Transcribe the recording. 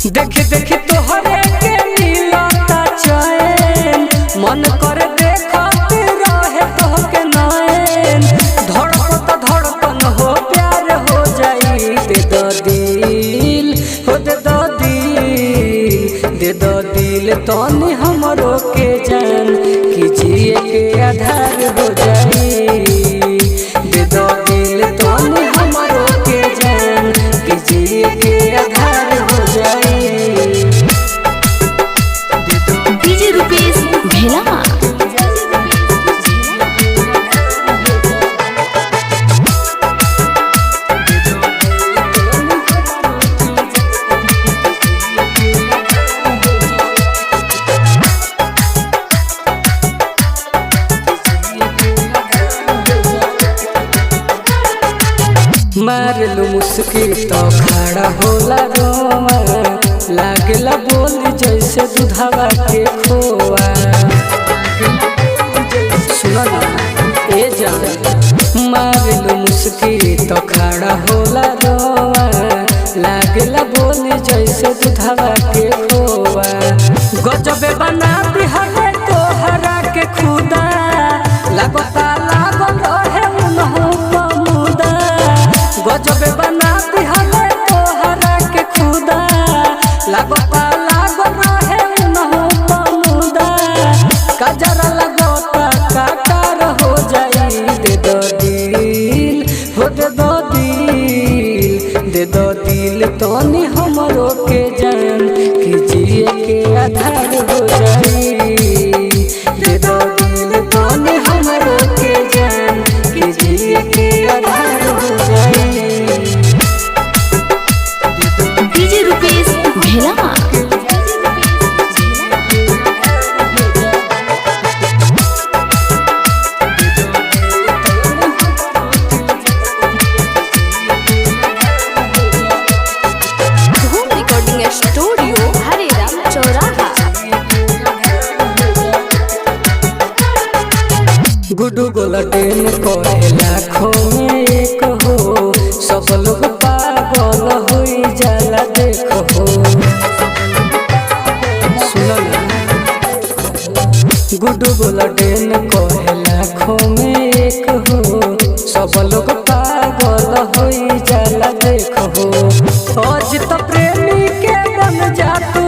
देखी देखी तोहरे के मिलता चैन, मन करे देखत रहे तोहके नैन। धड़कत धड़कन हो प्यार हो जाई, दे दो दिल हो दे दो दिल, दे दो दिल तनी हमरो के जान, कि जिए के आधार हो जाई। दे दो दिल तनी हमरो के जान, कि जिए के आधार हो जाई। डीजे रुपेश भेला। मारलू मुस्की तो खड़ा होला रोआ, लागला बोल जैसे दूधवा के खोआ। सुनो ना ए जान, मारलू मुस्की तो खड़ा होला रोआ, लागला बोल जैसे दूधवा के खोआ। गजबे बना दिहले तोहरा के खुदा, लगता लागल रहे उनहु पमुदा। गजबे बना दिहले तोहरा के खुदा, लगता लागल रहे उनहु पमुदा। कजरा लगता काकर हो जाई, दे दो दिल हो दे दो दिल, दे दो दिल तनी हमरो के जान, कि जिए के आधार हो जाई। दे दो दिल तनी हमरो के जान, कि जिए के आधार हो जाई। डीजे रुपेश भेला। होम रिकॉर्डिंग स्टूडियो हरेराम चौराहा। गुडू गोलटेन कहे लाखों में एक हो, सब लोग पागल होई जाला देखो। सुनो ना, गुडू गोलटेन कहे लाखों में एक हो, सब लोग पागल होई जाला देखो। आज तो प्रेमी के बन जा तू